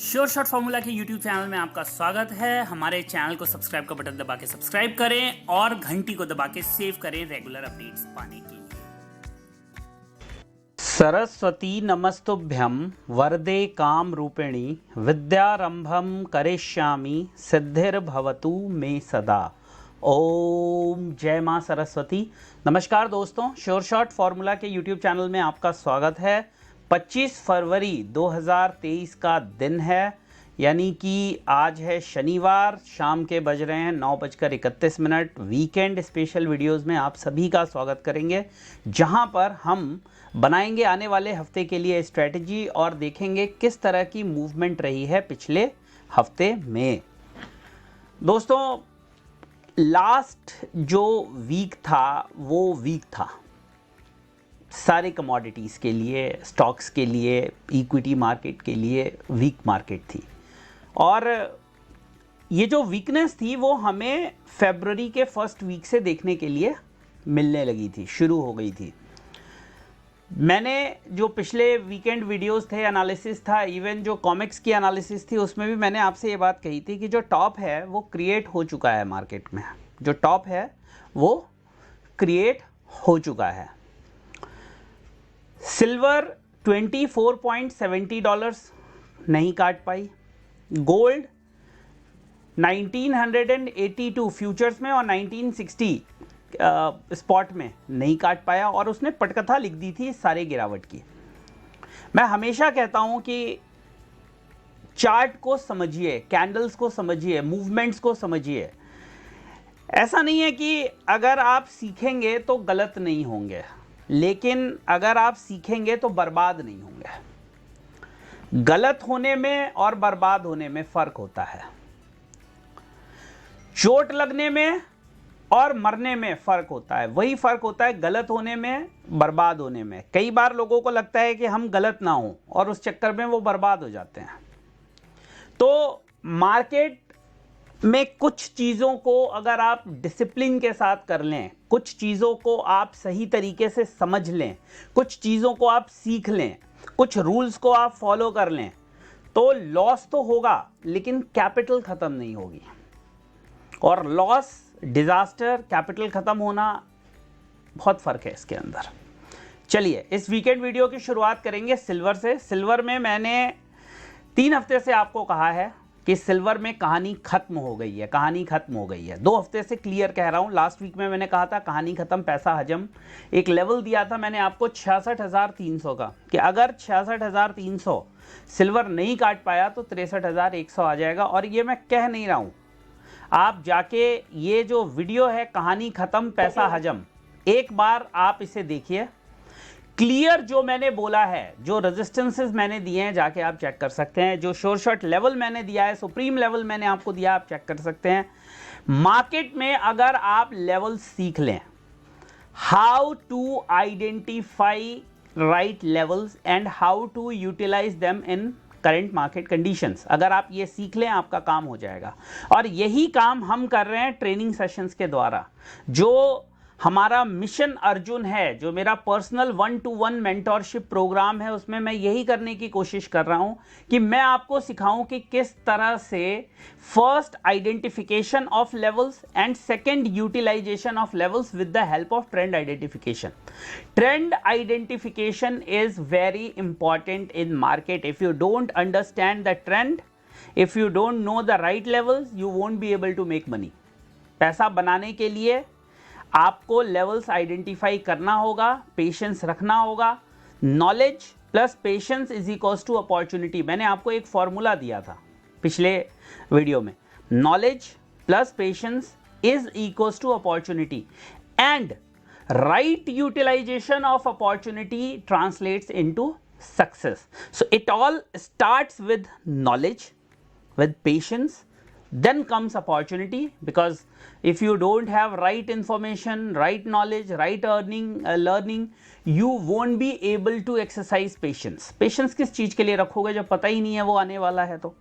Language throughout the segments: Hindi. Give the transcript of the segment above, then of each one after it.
श्योर शॉट फॉर्मूला के YouTube चैनल में आपका स्वागत है। हमारे चैनल को सब्सक्राइब का बटन दबा के सब्सक्राइब करें और घंटी को दबा के सेव करें रेगुलर अपडेट्स पाने के लिए। सरस्वती नमस्तुभ्यं वरदे काम रूपिणी विद्यारंभम करिष्यामि सिद्धिर्भवतु मे सदा। ओम जय मां सरस्वती। नमस्कार दोस्तों, श्योर शॉट फॉर्मूला के YouTube चैनल में आपका स्वागत है। 25 फरवरी 2023 का दिन है, यानी कि आज है शनिवार। शाम के बज रहे हैं 9:31। वीकेंड स्पेशल वीडियोस में आप सभी का स्वागत करेंगे, जहां पर हम बनाएंगे आने वाले हफ्ते के लिए स्ट्रेटजी और देखेंगे किस तरह की मूवमेंट रही है पिछले हफ्ते में। दोस्तों, लास्ट जो वीक था वो वीक था सारे कमोडिटीज़ के लिए, स्टॉक्स के लिए, इक्विटी मार्केट के लिए वीक मार्केट थी। और ये जो वीकनेस थी वो हमें फरवरी के फर्स्ट वीक से देखने के लिए मिलने लगी थी, शुरू हो गई थी। मैंने जो पिछले वीकेंड वीडियोस थे, एनालिसिस था, इवन जो कॉमिक्स की एनालिसिस थी, उसमें भी मैंने आपसे ये बात कही थी कि जो टॉप है वो क्रिएट हो चुका है मार्केट में। जो टॉप है वो क्रिएट हो चुका है। सिल्वर $24.70 नहीं काट पाई। गोल्ड 1982 फ्यूचर्स में और 1960 स्पॉट में नहीं काट पाया, और उसने पटकथा लिख दी थी सारे गिरावट की। मैं हमेशा कहता हूं कि चार्ट को समझिए, कैंडल्स को समझिए, मूवमेंट्स को समझिए। ऐसा नहीं है कि अगर आप सीखेंगे तो गलत नहीं होंगे, लेकिन अगर आप सीखेंगे तो बर्बाद नहीं होंगे। गलत होने में और बर्बाद होने में फर्क होता है। चोट लगने में और मरने में फर्क होता है। वही फर्क होता है गलत होने में, बर्बाद होने में। कई बार लोगों को लगता है कि हम गलत ना हो और उस चक्कर में वो बर्बाद हो जाते हैं। तो मार्केट में कुछ चीज़ों को अगर आप डिसिप्लिन के साथ कर लें, कुछ चीज़ों को आप सही तरीके से समझ लें, कुछ चीज़ों को आप सीख लें, कुछ रूल्स को आप फॉलो कर लें, तो लॉस तो होगा लेकिन कैपिटल ख़त्म नहीं होगी। और लॉस, डिज़ास्टर, कैपिटल ख़त्म होना, बहुत फ़र्क है इसके अंदर। चलिए, इस वीकेंड वीडियो की शुरुआत करेंगे सिल्वर से। सिल्वर में मैंने 3 हफ्ते से आपको कहा है कि सिल्वर में कहानी खत्म हो गई है, कहानी खत्म हो गई है। 2 हफ्ते से क्लियर कह रहा हूं। लास्ट वीक में मैंने कहा था कहानी खत्म, पैसा हजम। एक लेवल दिया था मैंने आपको 66,300 का, कि अगर 66,300 सिल्वर नहीं काट पाया तो 63,100 आ जाएगा। और ये मैं कह नहीं रहा हूं, आप जाके ये जो वीडियो है कहानी खत्म पैसा हजम, एक बार आप इसे देखिए। क्लियर जो मैंने बोला है, जो रेजिस्टेंसेस मैंने दिए हैं, जाके आप चेक कर सकते हैं। जो शोर शॉट लेवल मैंने दिया है, सुप्रीम लेवल मैंने आपको दिया, आप चेक कर सकते हैं। मार्केट में अगर आप लेवल सीख लें, how to identify right levels and how to utilise them in current market conditions, अगर आप ये सीख लें आपका काम हो जाएगा। और यही काम हम कर रहे हैं ट्रेनिंग सेशंस के द्वारा। जो हमारा मिशन अर्जुन है, जो मेरा पर्सनल 1-to-1 मेंटोरशिप प्रोग्राम है, उसमें मैं यही करने की कोशिश कर रहा हूं कि मैं आपको सिखाऊं कि किस तरह से first identification of levels and second utilisation of levels with the help of trend identification. Trend identification is very important in market. If you don't understand the trend, if you don't know the right levels, you won't be able to make money. पैसा बनाने के लिए आपको लेवल्स आइडेंटिफाई करना होगा, पेशेंस रखना होगा। Knowledge plus patience is equals to opportunity. मैंने आपको एक फॉर्मूला दिया था पिछले वीडियो में, knowledge plus patience is equals to opportunity, and right utilisation of opportunity translates into success. So it all starts with knowledge, with patience, then comes opportunity, because if you don't have right information, right knowledge, right learning, you won't be able to exercise patience. Patience किस चीज के लिए रखोगे जब पता ही नहीं है वो आने वाला है तो।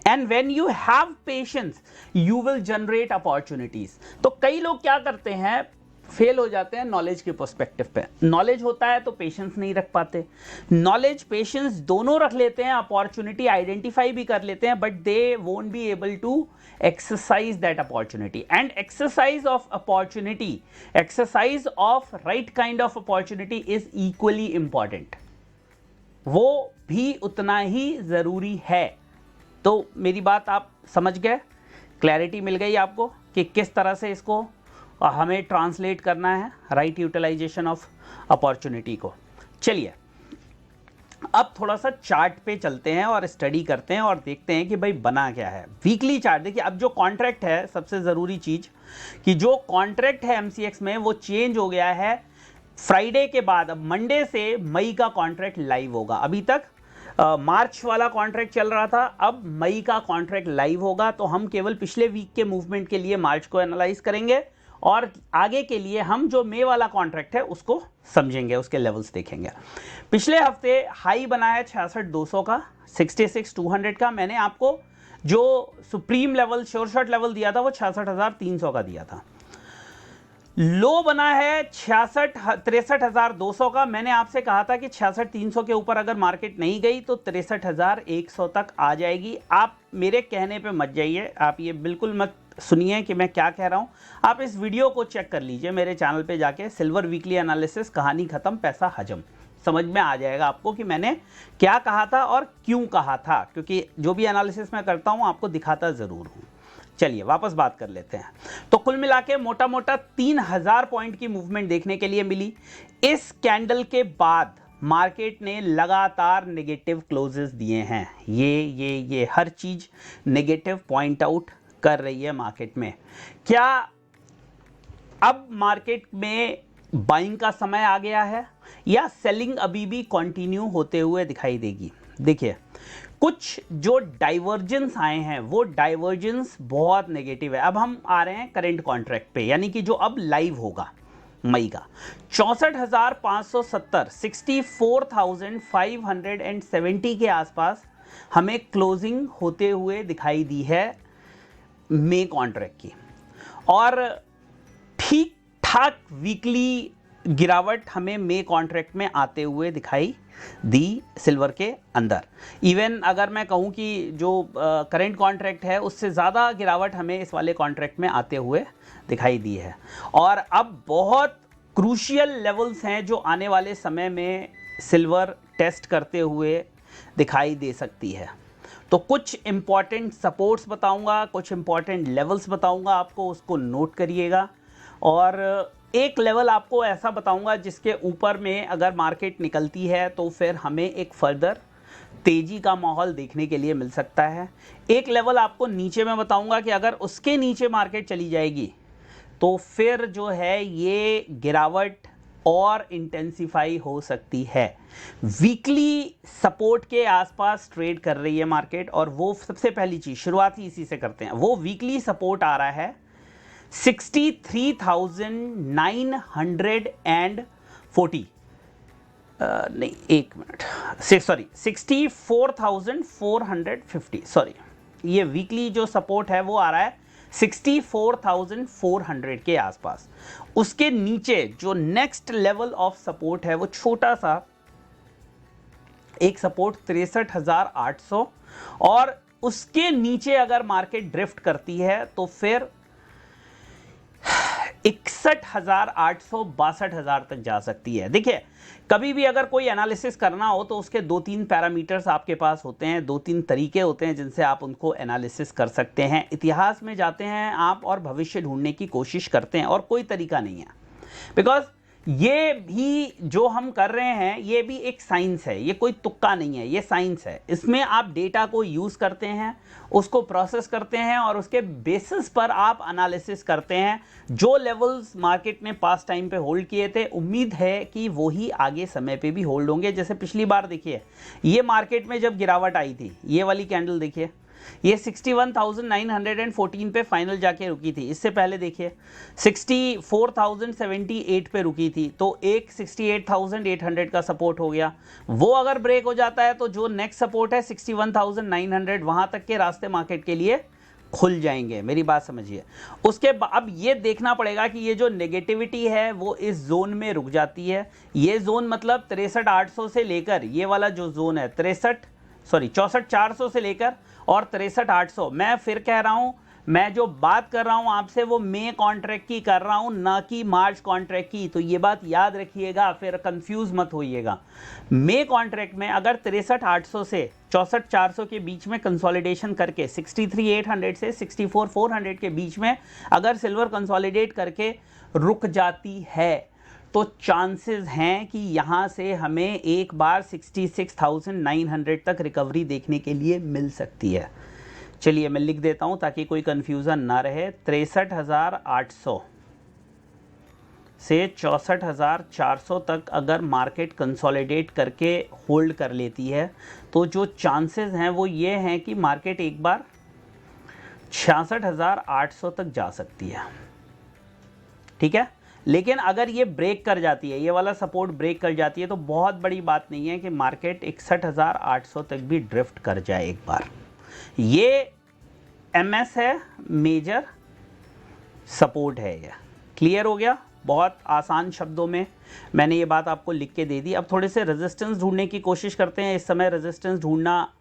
And when you have patience, you will generate opportunities. तो कई लोग क्या करते हैं, फेल हो जाते हैं नॉलेज के पर्सपेक्टिव पे। नॉलेज होता है तो पेशेंस नहीं रख पाते, नॉलेज पेशेंस दोनों रख लेते हैं, अपॉर्चुनिटी आइडेंटिफाई भी कर लेते हैं, but they won't be able to exercise that opportunity. And exercise of opportunity, exercise of right kind of opportunity is equally important. वो भी उतना ही जरूरी है। तो मेरी बात आप समझ गए, क्लैरिटी मिल गई आपको कि किस तरह से इसको हमें ट्रांसलेट करना है, राइट यूटिलाइजेशन ऑफ अपॉर्चुनिटी को। चलिए अब थोड़ा सा चार्ट पे चलते हैं और स्टडी करते हैं और देखते हैं कि भाई बना क्या है। वीकली चार्ट देखिए, अब जो कॉन्ट्रैक्ट है, सबसे ज़रूरी चीज़ कि जो कॉन्ट्रैक्ट है एमसीएक्स में वो चेंज हो गया है फ्राइडे के बाद। अब मंडे से मई का कॉन्ट्रैक्ट लाइव होगा। अभी तक मार्च वाला कॉन्ट्रैक्ट चल रहा था, अब मई का कॉन्ट्रैक्ट लाइव होगा। तो हम केवल पिछले वीक के मूवमेंट के लिए मार्च को एनालाइज करेंगे और आगे के लिए हम जो मई वाला कॉन्ट्रैक्ट है उसको समझेंगे, उसके लेवल्स देखेंगे। पिछले हफ्ते हाई बनाया 66,200 का, 66,200 का। मैंने आपको जो supreme level, sure shot level दिया था वो 66,300 का दिया था। लो बना है 63,200 का। मैंने आपसे कहा था कि 66,300 के ऊपर अगर मार्केट नहीं गई तो 63,100 तक आ जाएगी। आप मेरे कहने पे मत जाइए, आप ये बिल्कुल मत सुनिए कि मैं क्या कह रहा हूं। आप इस वीडियो को चेक कर लीजिए मेरे चैनल पे जाके, सिल्वर वीकली एनालिसिस, कहानी खत्म पैसा हजम। समझ में आ जाएगा आपको कि मैंने क्या कहा था और क्यों कहा था, क्योंकि जो भी एनालिसिस मैं करता हूं आपको दिखाता जरूर हूं। चलिए वापस बात कर लेते हैं। तो कुल मिला के मोटा मोटा 3,000 पॉइंट की मूवमेंट देखने के लिए मिली। इस कैंडल के बाद मार्केट ने लगातार नेगेटिव क्लोजेस दिए हैं। ये हर चीज नेगेटिव पॉइंट आउट कर रही है मार्केट में। क्या अब मार्केट में बाइंग का समय आ गया है या सेलिंग अभी भी कंटिन्यू होते हुए दिखाई देगी? देखिए, कुछ जो डाइवर्जेंस आए हैं वो डाइवर्जेंस बहुत नेगेटिव है। अब हम आ रहे हैं करंट कॉन्ट्रैक्ट पे, यानी कि जो अब लाइव होगा मई का 64,570, 64,570 के आसपास हमें क्लोजिंग होते हुए दिखाई दी है मई कॉन्ट्रैक्ट की। और ठीक ठाक वीकली गिरावट हमें मई कॉन्ट्रैक्ट में आते हुए दिखाई दी सिल्वर के अंदर। इवन अगर मैं कहूं कि जो करंट कॉन्ट्रैक्ट है उससे ज़्यादा गिरावट हमें इस वाले कॉन्ट्रैक्ट में आते हुए दिखाई दी है। और अब बहुत क्रूशियल लेवल्स हैं जो आने वाले समय में सिल्वर टेस्ट करते हुए दिखाई दे सकती है। तो कुछ इंपॉर्टेंट सपोर्ट्स बताऊंगा, कुछ इंपॉर्टेंट लेवल्स बताऊंगा आपको, उसको नोट करिएगा। और एक लेवल आपको ऐसा बताऊंगा जिसके ऊपर में अगर मार्केट निकलती है तो फिर हमें एक फर्दर तेजी का माहौल देखने के लिए मिल सकता है। एक लेवल आपको नीचे में बताऊंगा कि अगर उसके नीचे मार्केट चली जाएगी तो फिर जो है ये गिरावट और इंटेंसिफाई हो सकती है। वीकली सपोर्ट के आसपास ट्रेड कर रही है मार्केट, और वो सबसे पहली चीज शुरुआत ही इसी से करते हैं। वो वीकली सपोर्ट आ रहा है 63,940, नहीं एक मिनट, सॉरी 64,450, सॉरी, ये वीकली जो सपोर्ट है वो आ रहा है 64,400 के आसपास। उसके नीचे जो नेक्स्ट लेवल ऑफ सपोर्ट है वो छोटा सा एक सपोर्ट 63,800, और उसके नीचे अगर मार्केट ड्रिफ्ट करती है तो फिर 61,800, 62,000 तक जा सकती है। देखिए, कभी भी अगर कोई एनालिसिस करना हो तो उसके 2-3 पैरामीटर्स आपके पास होते हैं, 2-3 तरीके होते हैं जिनसे आप उनको एनालिसिस कर सकते हैं। इतिहास में जाते हैं आप और भविष्य ढूंढने की कोशिश करते हैं, और कोई तरीका नहीं है। बिकॉज ये भी जो हम कर रहे हैं ये भी एक साइंस है, ये कोई तुक्का नहीं है, ये साइंस है। इसमें आप डेटा को यूज़ करते हैं, उसको प्रोसेस करते हैं और उसके बेसिस पर आप एनालिसिस करते हैं। जो लेवल्स मार्केट ने पास्ट टाइम पे होल्ड किए थे, उम्मीद है कि वो ही आगे समय पे भी होल्ड होंगे। जैसे पिछली बार देखिए, ये मार्केट में जब गिरावट आई थी, ये वाली कैंडल देखिए, ये 61,914 पे फाइनल जाके रुकी थी। इससे पहले देखिए 64,078 पे रुकी थी, तो एक 68,800 का सपोर्ट हो गया। वो अगर ब्रेक हो जाता है तो जो नेक्स्ट सपोर्ट है 61,900, वहां तक के रास्ते मार्केट के लिए खुल जाएंगे, मेरी बात समझिए। उसके बाद अब ये देखना पड़ेगा कि ये जो नेगेटिविटी है वो इस जोन में रुक जाती है। ये जोन मतलब 63,800 से लेकर ये वाला जो जोन है 64,400 से लेकर और 63,800, मैं फिर कह रहा हूं, मैं जो बात कर रहा हूं आपसे वो मई कॉन्ट्रैक्ट की कर रहा हूं, ना कि मार्च कॉन्ट्रैक्ट की, तो ये बात याद रखिएगा, फिर कंफ्यूज मत होइएगा। मई कॉन्ट्रैक्ट में अगर 63,800 से 64,400 के बीच में कंसोलिडेशन करके 63,800 से 64,400 के बीच में अगर सिल्वर कंसोलिडेट करके रुक जाती है तो चांसेस हैं कि यहां से हमें एक बार 66,900 तक रिकवरी देखने के लिए मिल सकती है। चलिए मैं लिख देता हूं ताकि कोई कंफ्यूजन ना रहे। 63,800 से 64,400 तक अगर मार्केट कंसोलिडेट करके होल्ड कर लेती है तो जो चांसेस हैं वो ये हैं कि मार्केट एक बार 66,800 तक जा सकती है। ठीक है, लेकिन अगर ये ब्रेक कर जाती है, ये वाला सपोर्ट ब्रेक कर जाती है, तो बहुत बड़ी बात नहीं है कि मार्केट 61,800 तक भी ड्रिफ्ट कर जाए एक बार। ये एमएस है, मेजर सपोर्ट है। ये क्लियर हो गया? बहुत आसान शब्दों में मैंने ये बात आपको लिख के दे दी। अब थोड़े से रेजिस्टेंस ढूंढने की कोशिश करते हैं। इस समय रेजिस्टेंस ढूंढना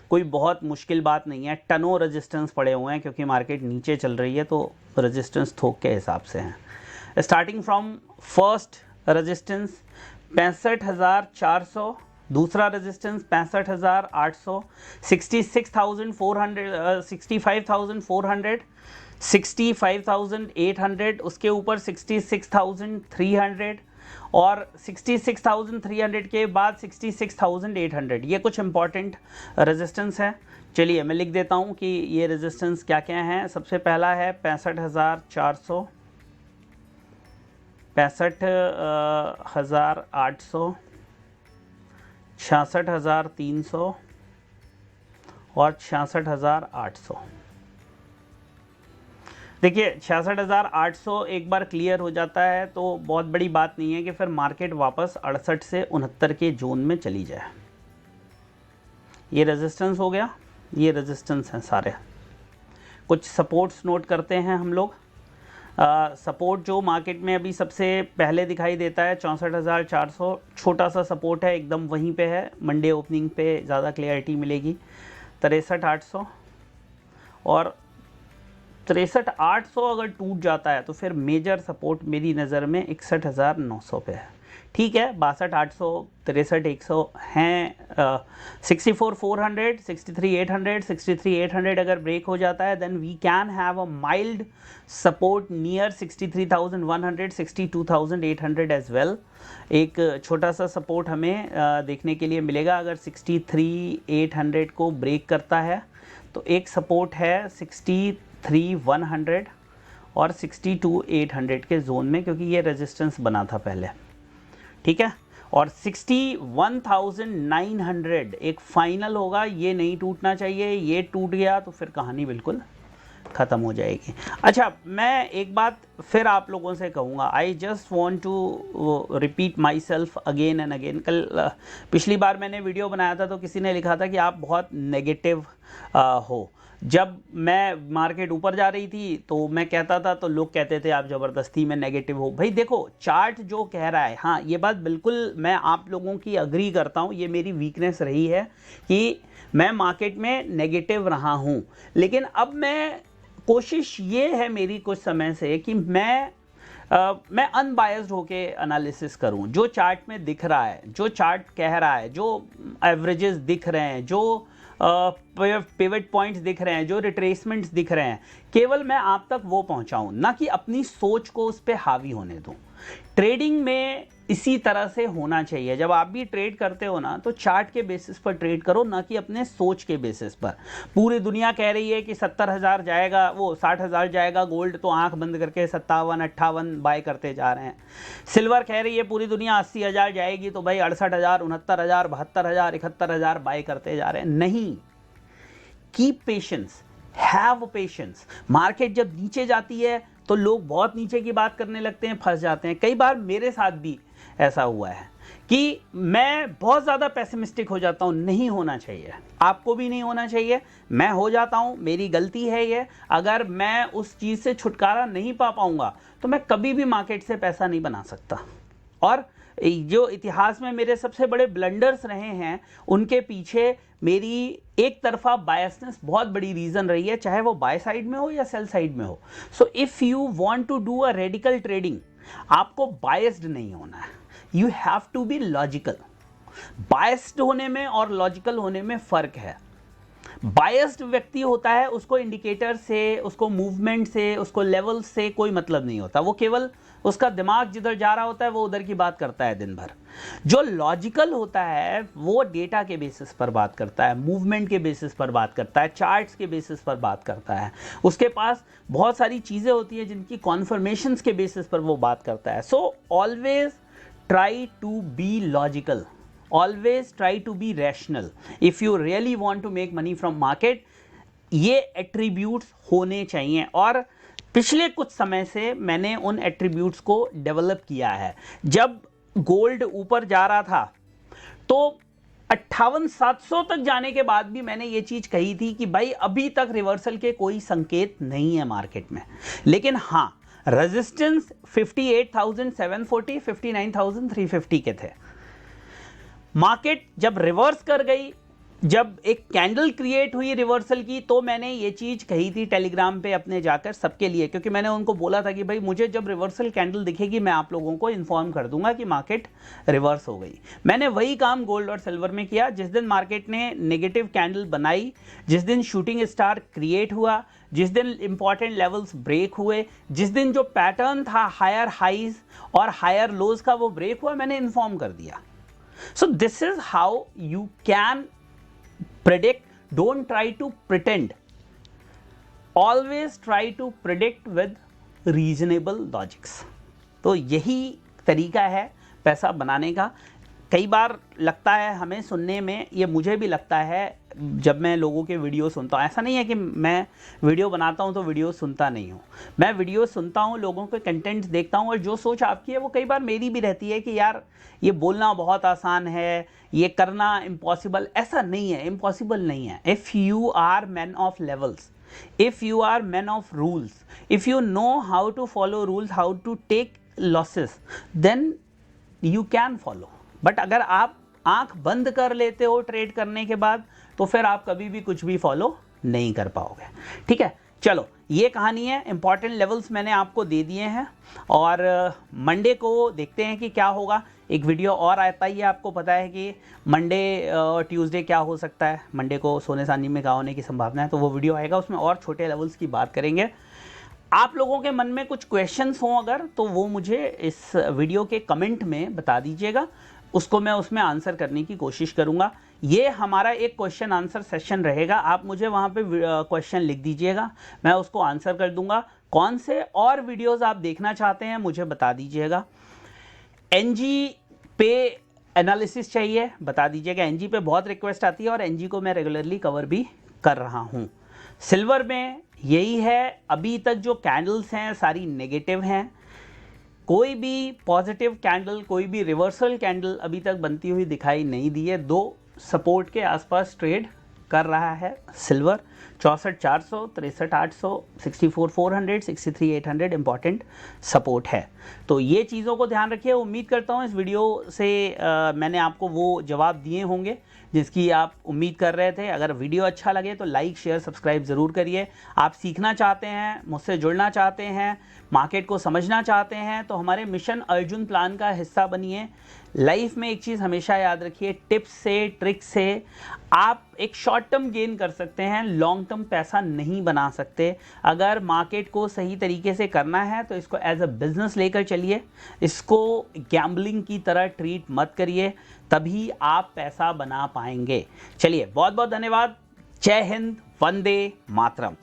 कोई बहुत मुश्किल बात नहीं है, टनों रेजिस्टेंस पड़े हुए हैं क्योंकि मार्केट नीचे चल रही है, तो रेजिस्टेंस थोक के हिसाब से हैं। स्टार्टिंग फ्रॉम फर्स्ट रेजिस्टेंस 65,400, दूसरा रेजिस्टेंस 65,800, 66,400, 65,400, 65,800, उसके ऊपर 66,300 और 66,300 के बाद 66,800। ये कुछ इंपॉर्टेंट रेजिस्टेंस है। चलिए मैं लिख देता हूँ कि ये रेजिस्टेंस क्या क्या हैं। सबसे पहला है 65,400, 65,800, 66,300 और 66,800। देखिए 66,800 एक बार क्लियर हो जाता है तो बहुत बड़ी बात नहीं है कि फिर मार्केट वापस 68 से 69 के जोन में चली जाए। ये रेजिस्टेंस हो गया, ये रेजिस्टेंस हैं सारे। कुछ सपोर्ट्स नोट करते हैं हम लोग। सपोर्ट जो मार्केट में अभी सबसे पहले दिखाई देता है 64,400, छोटा सा सपोर्ट है, एकदम वहीं पे है, मंडे ओपनिंग पे ज़्यादा क्लियरिटी मिलेगी। 63,800 और 63,800 अगर टूट जाता है तो फिर मेजर सपोर्ट मेरी नज़र में 61,900 पे है। ठीक है, 62,800, 63,100 हैं। 64,400, 63,800, 63,800 अगर ब्रेक हो जाता है then we can have a mild support near 63,100, 62,800 as well. एक छोटा सा सपोर्ट हमें देखने के लिए मिलेगा अगर 63,800 को ब्रेक करता है। तो एक सपोर्ट है 63,100 और 62,800 के जोन में, क्योंकि ये रेजिस्टेंस बना था पहले। ठीक है, और 61,900 एक फाइनल होगा, ये नहीं टूटना चाहिए। ये टूट गया तो फिर कहानी बिल्कुल ख़त्म हो जाएगी। अच्छा, मैं एक बात फिर आप लोगों से कहूँगा, I just want to repeat myself again and again. कल पिछली बार मैंने वीडियो बनाया था तो किसी ने लिखा था कि आप बहुत नेगेटिव हो। जब मैं मार्केट ऊपर जा रही थी तो मैं कहता था तो लोग कहते थे आप ज़बरदस्ती में नेगेटिव हो। भाई देखो, चार्ट जो कह रहा है, हाँ ये बात बिल्कुल मैं आप लोगों की अग्री करता हूँ, ये मेरी वीकनेस रही है कि मैं मार्केट में नेगेटिव रहा हूँ। लेकिन अब मैं कोशिश ये है मेरी कुछ समय से कि मैं अनबायस्ड होके एनालिसिस करूं। जो चार्ट में दिख रहा है, जो चार्ट कह रहा है, जो एवरेजेस दिख रहे हैं, जो पिवट पॉइंट्स दिख रहे हैं, जो रिट्रेसमेंट्स दिख रहे हैं, केवल मैं आप तक वो पहुंचाऊं, ना कि अपनी सोच को उस पर हावी होने दूं। ट्रेडिंग में इसी तरह से होना चाहिए। जब आप भी ट्रेड करते हो ना तो चार्ट के बेसिस पर ट्रेड करो, ना कि अपने सोच के बेसिस पर। पूरी दुनिया कह रही है कि 70,000 जाएगा, वो 60,000 जाएगा गोल्ड, तो आंख बंद करके 57-58 बाय करते जा रहे हैं। सिल्वर कह रही है पूरी दुनिया 80,000 जाएगी, तो भाई 68,000, 69,000, 72,000, 71,000 बाय करते जा रहे हैं। नहीं, keep patience, have patience. Market जब नीचे जाती है तो लोग बहुत नीचे की बात करने लगते हैं, फंस जाते हैं। कई बार मेरे साथ भी ऐसा हुआ है कि मैं बहुत ज़्यादा पेसिमिस्टिक हो जाता हूँ, नहीं होना चाहिए, आपको भी नहीं होना चाहिए। मैं हो जाता हूँ, मेरी गलती है ये। अगर मैं उस चीज़ से छुटकारा नहीं पा पाऊँगा तो मैं कभी भी मार्केट से पैसा नहीं बना सकता। और जो इतिहास में मेरे सबसे बड़े ब्लंडर्स रहे हैं उनके पीछे मेरी एक तरफा बायसनेस बहुत बड़ी रीज़न रही है, चाहे वो बाय साइड में हो या सेल साइड में हो। So if you want to do a radical trading, आपको बायस्ड नहीं होना है, you have to be logical. Biased होने में और लॉजिकल होने में फ़र्क है। बायस्ड व्यक्ति होता है, उसको इंडिकेटर से, उसको मूवमेंट से, उसको लेवल से कोई मतलब नहीं होता, वो केवल उसका दिमाग जिधर जा रहा होता है वो उधर की बात करता है दिन भर। जो लॉजिकल होता है वो डेटा के बेसिस पर बात करता है, मूवमेंट के बेसिस पर बात करता है, चार्ट्स के बेसिस पर बात करता है, उसके पास बहुत सारी चीज़ें होती हैं जिनकी कॉन्फर्मेशंस के बेसिस पर वो बात करता है। So always try to be logical, always try to be rational if you really want to make money from market। ये एट्रीब्यूट्स होने चाहिए और पिछले कुछ समय से मैंने उन एट्रीब्यूट्स को डेवलप किया है। जब गोल्ड ऊपर जा रहा था तो 58,700 तक जाने के बाद भी मैंने ये चीज़ कही थी कि भाई अभी तक रिवर्सल के कोई संकेत नहीं है मार्केट में, लेकिन हाँ रेजिस्टेंस 58,740 59,350 के थे। मार्केट जब रिवर्स कर गई, जब एक कैंडल क्रिएट हुई रिवर्सल की, तो मैंने ये चीज़ कही थी टेलीग्राम पे अपने जाकर सबके लिए, क्योंकि मैंने उनको बोला था कि भाई मुझे जब रिवर्सल कैंडल दिखेगी मैं आप लोगों को इन्फॉर्म कर दूंगा कि मार्केट रिवर्स हो गई। मैंने वही काम गोल्ड और सिल्वर में किया। जिस दिन मार्केट ने नेगेटिव कैंडल बनाई, जिस दिन शूटिंग स्टार क्रिएट हुआ, जिस दिन इंपॉर्टेंट लेवल्स ब्रेक हुए, जिस दिन जो पैटर्न था हायर हाइज और हायर लोज का वो ब्रेक हुआ, मैंने इन्फॉर्म कर दिया। So this is how you can predict. Don't try to pretend. Always try to predict with reasonable logics. तो यही तरीका है पैसा बनाने का। कई बार लगता है हमें सुनने में, ये मुझे भी लगता है जब मैं लोगों के वीडियो सुनता हूँ। ऐसा नहीं है कि मैं वीडियो बनाता हूँ तो वीडियो सुनता नहीं हूँ, मैं वीडियो सुनता हूँ, लोगों के कंटेंट्स देखता हूँ, और जो सोच आपकी है वो कई बार मेरी भी रहती है कि यार ये बोलना बहुत आसान है, ये करना इम्पॉसिबल। ऐसा नहीं है, इम्पॉसिबल नहीं है। If you are man of levels, if you are man of rules, if you know how to follow rules, how to take losses, then you can follow. But अगर आप आंख बंद कर लेते हो ट्रेड करने के बाद, तो फिर आप कभी भी कुछ भी फॉलो नहीं कर पाओगे। ठीक है, चलो ये कहानी है। इंपॉर्टेंट लेवल्स मैंने आपको दे दिए हैं और मंडे को देखते हैं कि क्या होगा। एक वीडियो और आता ही है, आपको पता है कि मंडे और ट्यूसडे क्या हो सकता है। मंडे को सोने चांदी में क्या होने की संभावना है, तो वो वीडियो आएगा, उसमें और छोटे लेवल्स की बात करेंगे। आप लोगों के मन में कुछ क्वेश्चंस हों अगर, तो वो मुझे इस वीडियो के कमेंट में बता दीजिएगा, उसको मैं उसमें आंसर करने की कोशिश करूंगा। ये हमारा एक क्वेश्चन आंसर सेशन रहेगा, आप मुझे वहाँ पे क्वेश्चन लिख दीजिएगा, मैं उसको आंसर कर दूंगा। कौन से और वीडियोस आप देखना चाहते हैं मुझे बता दीजिएगा। एनजी पे एनालिसिस चाहिए, बता दीजिएगा। एनजी पे बहुत रिक्वेस्ट आती है और एनजी को मैं रेगुलरली कवर भी कर रहा हूँ। सिल्वर में यही है, अभी तक जो कैंडल्स हैं सारी नेगेटिव हैं, कोई भी पॉजिटिव कैंडल, कोई भी रिवर्सल कैंडल अभी तक बनती हुई दिखाई नहीं दी है। दो सपोर्ट के आसपास ट्रेड कर रहा है सिल्वर, 64,400, 63,800, 64,400, 63,800 इंपॉर्टेंट सपोर्ट है। तो ये चीज़ों को ध्यान रखिए। उम्मीद करता हूँ इस वीडियो से मैंने आपको वो जवाब दिए होंगे जिसकी आप उम्मीद कर रहे थे। अगर वीडियो अच्छा लगे तो लाइक शेयर सब्सक्राइब ज़रूर करिए। आप सीखना चाहते हैं, मुझसे जुड़ना चाहते हैं, मार्केट को समझना चाहते हैं, तो हमारे मिशन अर्जुन प्लान का हिस्सा बनिए। लाइफ में एक चीज़ हमेशा याद रखिए, टिप्स से, ट्रिक्स से आप एक शॉर्ट टर्म गेन कर सकते हैं, लॉन्ग टर्म पैसा नहीं बना सकते। अगर मार्केट को सही तरीके से करना है तो इसको एज अ बिजनेस लेकर चलिए, इसको गैम्बलिंग की तरह ट्रीट मत करिए, तभी आप पैसा बना पाएंगे। चलिए, बहुत बहुत धन्यवाद। जय हिंद, वंदे मातरम।